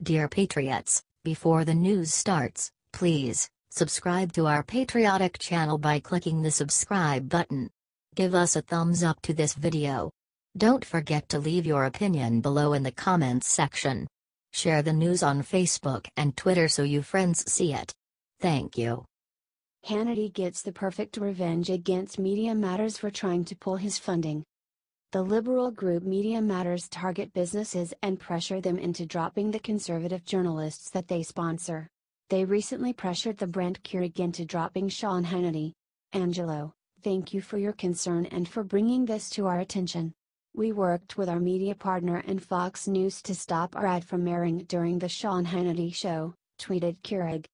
Dear Patriots, before the news starts, please subscribe to our patriotic channel by clicking the subscribe button. Give us a thumbs up to this video. Don't forget to leave your opinion below in the comments section. Share the news on Facebook and Twitter so you friends see it. Thank you. Hannity gets the perfect revenge against Media Matters for trying to pull his funding. The liberal group Media Matters target businesses and pressure them into dropping the conservative journalists that they sponsor. They recently pressured the brand Keurig into dropping Sean Hannity. Angelo, thank you for your concern and for bringing this to our attention. We worked with our media partner and Fox News to stop our ad from airing during the Sean Hannity show, tweeted Keurig.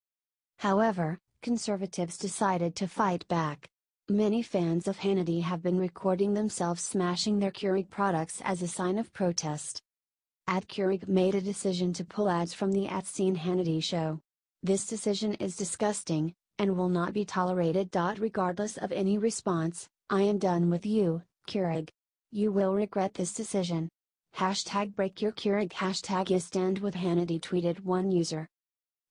However, conservatives decided to fight back. Many fans of Hannity have been recording themselves smashing their Keurig products as a sign of protest. Keurig made a decision to pull ads from the @seen Hannity show. This decision is disgusting, and will not be tolerated. Regardless of any response, I am done with you, Keurig. You will regret this decision. #break your Keurig #I stand with Hannity, tweeted one user.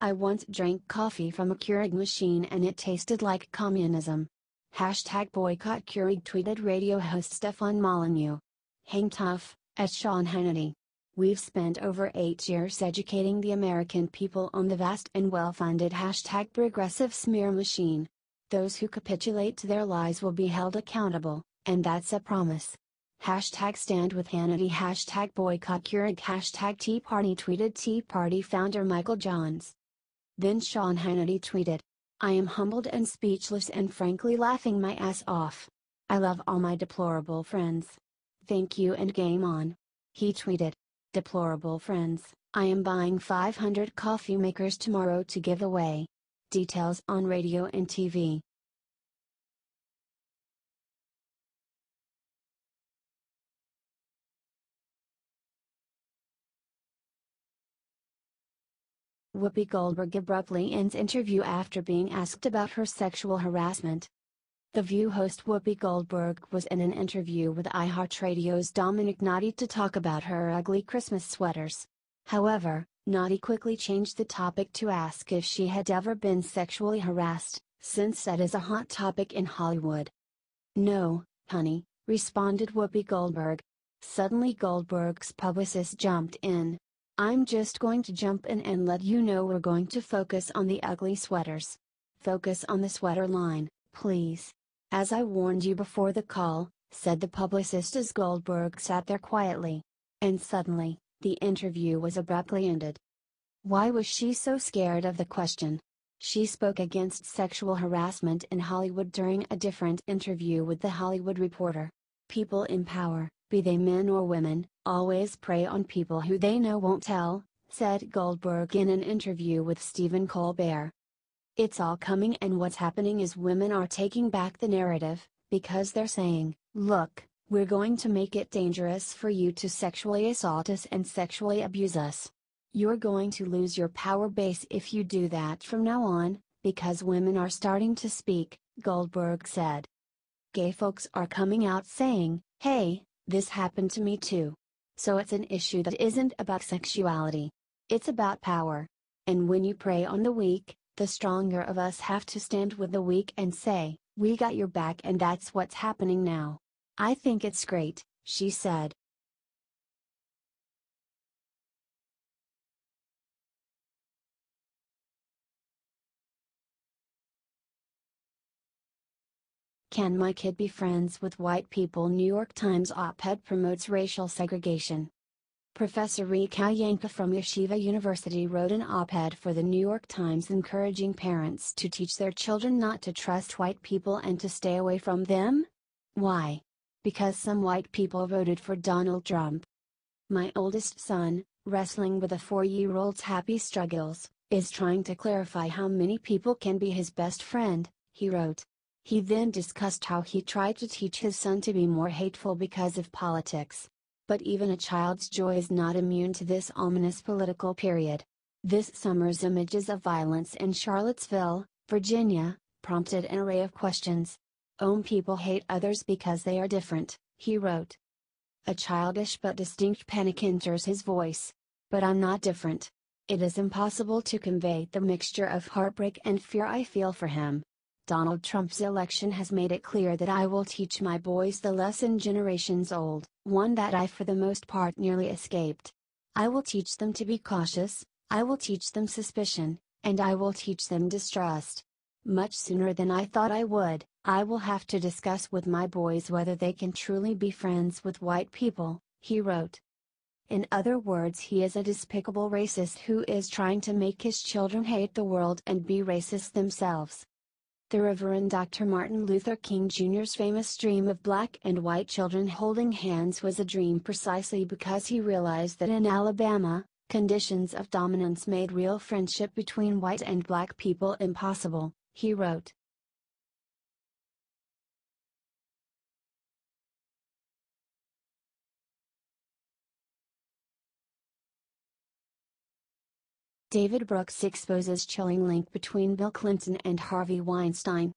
I once drank coffee from a Keurig machine and it tasted like communism. #boycott Keurig, tweeted radio host Stefan Molyneux. Hang tough, at Sean Hannity. We've spent over 8 years educating the American people on the vast and well-funded #progressive smear machine. Those who capitulate to their lies will be held accountable, and that's a promise. #stand with Hannity #boycott Keurig Tea Party, tweeted Tea Party founder Michael Johns. Then Sean Hannity tweeted, I am humbled and speechless and frankly laughing my ass off. I love all my deplorable friends. Thank you and game on. He tweeted, deplorable friends, I am buying 500 coffee makers tomorrow to give away. Details on radio and TV. Whoopi Goldberg abruptly ends interview after being asked about her sexual harassment. The View host Whoopi Goldberg was in an interview with iHeartRadio's Dominic Nadi to talk about her ugly Christmas sweaters. However, Nadi quickly changed the topic to ask if she had ever been sexually harassed, since that is a hot topic in Hollywood. No, honey, responded Whoopi Goldberg. Suddenly Goldberg's publicist jumped in. I'm just going to jump in and let you know we're going to focus on the ugly sweaters. Focus on the sweater line, please. As I warned you before the call, said the publicist as Goldberg sat there quietly. And suddenly, the interview was abruptly ended. Why was she so scared of the question? She spoke against sexual harassment in Hollywood during a different interview with The Hollywood Reporter. People in power, be they men or women, always prey on people who they know won't tell, said Goldberg in an interview with Stephen Colbert. It's all coming, and what's happening is women are taking back the narrative, because they're saying, look, we're going to make it dangerous for you to sexually assault us and sexually abuse us. You're going to lose your power base if you do that from now on, because women are starting to speak, Goldberg said. Gay folks are coming out saying, hey, this happened to me too. So it's an issue that isn't about sexuality. It's about power. And when you prey on the weak, the stronger of us have to stand with the weak and say, we got your back, and that's what's happening now. I think it's great, she said. Can my kid be friends with white people? New York Times op-ed promotes racial segregation. Professor Rika Yanka from Yeshiva University wrote an op-ed for the New York Times encouraging parents to teach their children not to trust white people and to stay away from them? Why? Because some white people voted for Donald Trump. My oldest son, wrestling with a 4-year-old's happy struggles, is trying to clarify how many people can be his best friend, he wrote. He then discussed how he tried to teach his son to be more hateful because of politics. But even a child's joy is not immune to this ominous political period. This summer's images of violence in Charlottesville, Virginia, prompted an array of questions. People hate others because they are different, he wrote. A childish but distinct panic enters his voice. But I'm not different. It is impossible to convey the mixture of heartbreak and fear I feel for him. Donald Trump's election has made it clear that I will teach my boys the lesson generations old, one that I for the most part nearly escaped. I will teach them to be cautious, I will teach them suspicion, and I will teach them distrust. Much sooner than I thought I would, I will have to discuss with my boys whether they can truly be friends with white people, he wrote. In other words, he is a despicable racist who is trying to make his children hate the world and be racist themselves. The Reverend Dr. Martin Luther King Jr.'s famous dream of black and white children holding hands was a dream precisely because he realized that in Alabama, conditions of dominance made real friendship between white and black people impossible, he wrote. David Brooks exposes chilling link between Bill Clinton and Harvey Weinstein.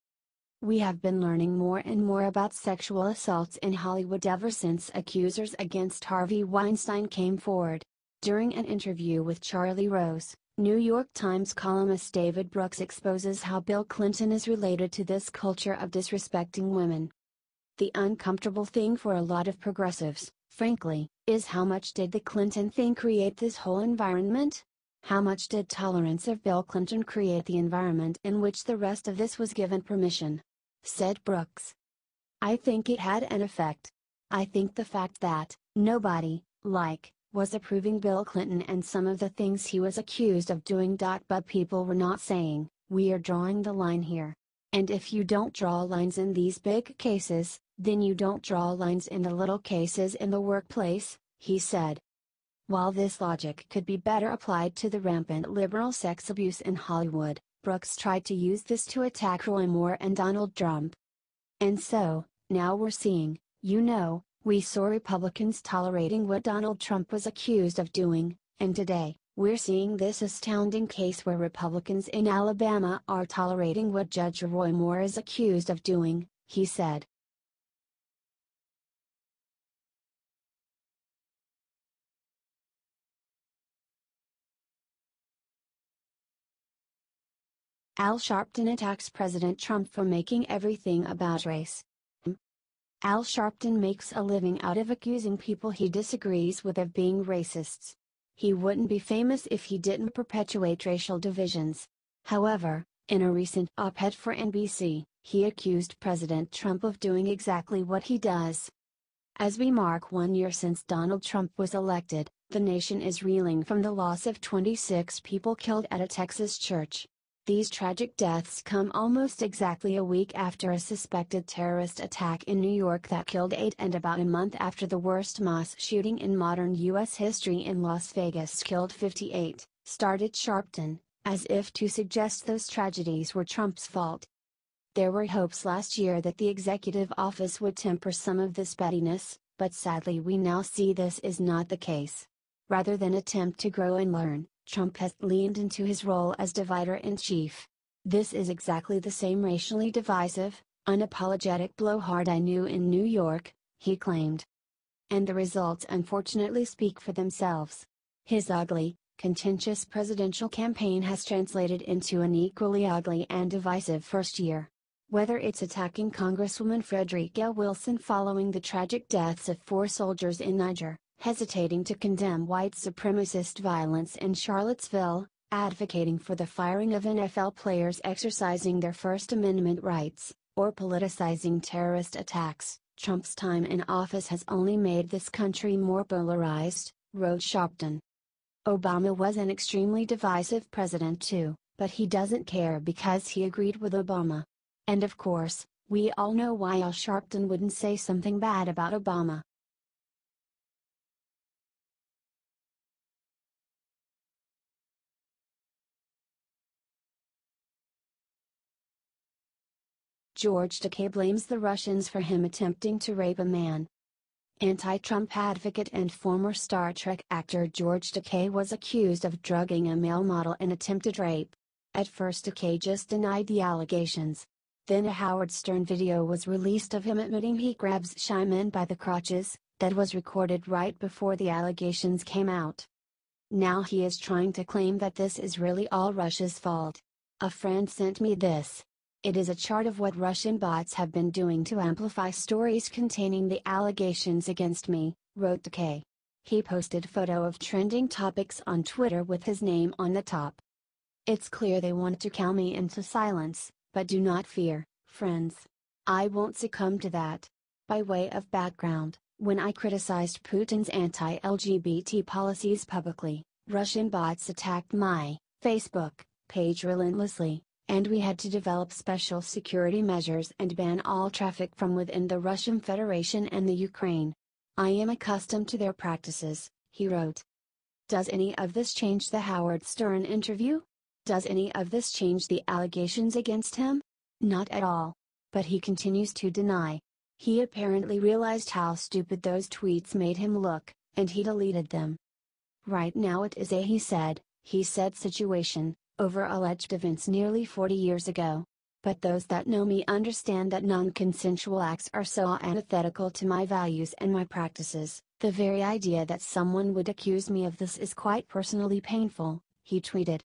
We have been learning more and more about sexual assaults in Hollywood ever since accusers against Harvey Weinstein came forward. During an interview with Charlie Rose, New York Times columnist David Brooks exposes how Bill Clinton is related to this culture of disrespecting women. The uncomfortable thing for a lot of progressives, frankly, is how much did the Clinton thing create this whole environment? How much did tolerance of Bill Clinton create the environment in which the rest of this was given permission? Said Brooks. I think it had an effect. I think the fact that nobody, was approving Bill Clinton and some of the things he was accused of doing. But people were not saying, we are drawing the line here. And if you don't draw lines in these big cases, then you don't draw lines in the little cases in the workplace, he said. While this logic could be better applied to the rampant liberal sex abuse in Hollywood, Brooks tried to use this to attack Roy Moore and Donald Trump. And so, now we're seeing, we saw Republicans tolerating what Donald Trump was accused of doing, and today, we're seeing this astounding case where Republicans in Alabama are tolerating what Judge Roy Moore is accused of doing, he said. Al Sharpton attacks President Trump for making everything about race. Al Sharpton makes a living out of accusing people he disagrees with of being racists. He wouldn't be famous if he didn't perpetuate racial divisions. However, in a recent op-ed for NBC, he accused President Trump of doing exactly what he does. As we mark 1 year since Donald Trump was elected, the nation is reeling from the loss of 26 people killed at a Texas church. These tragic deaths come almost exactly a week after a suspected terrorist attack in New York that killed 8 and about a month after the worst mass shooting in modern U.S. history in Las Vegas killed 58, started Sharpton, as if to suggest those tragedies were Trump's fault. There were hopes last year that the executive office would temper some of this pettiness, but sadly we now see this is not the case. Rather than attempt to grow and learn, Trump has leaned into his role as divider-in-chief. This is exactly the same racially divisive, unapologetic blowhard I knew in New York, he claimed. And the results unfortunately speak for themselves. His ugly, contentious presidential campaign has translated into an equally ugly and divisive first year. Whether it's attacking Congresswoman Frederica Wilson following the tragic deaths of 4 soldiers in Niger, hesitating to condemn white supremacist violence in Charlottesville, advocating for the firing of NFL players exercising their First Amendment rights, or politicizing terrorist attacks, Trump's time in office has only made this country more polarized, wrote Sharpton. Obama was an extremely divisive president too, but he doesn't care because he agreed with Obama. And of course, we all know why Al Sharpton wouldn't say something bad about Obama. George Takei blames the Russians for him attempting to rape a man. Anti-Trump advocate and former Star Trek actor George Takei was accused of drugging a male model in attempted rape. At first Takei just denied the allegations. Then a Howard Stern video was released of him admitting he grabs shy men by the crotches, that was recorded right before the allegations came out. Now he is trying to claim that this is really all Russia's fault. A friend sent me this. It is a chart of what Russian bots have been doing to amplify stories containing the allegations against me, wrote Takei. He posted photo of trending topics on Twitter with his name on the top. It's clear they want to cow me into silence, but do not fear, friends. I won't succumb to that. By way of background, when I criticized Putin's anti-LGBT policies publicly, Russian bots attacked my Facebook page relentlessly, and we had to develop special security measures and ban all traffic from within the Russian Federation and the Ukraine. I am accustomed to their practices, he wrote. Does any of this change the Howard Stern interview? Does any of this change the allegations against him? Not at all. But he continues to deny. He apparently realized how stupid those tweets made him look, and he deleted them. Right now it is a he said situation, over alleged events nearly 40 years ago. But those that know me understand that non-consensual acts are so antithetical to my values and my practices. The very idea that someone would accuse me of this is quite personally painful, he tweeted.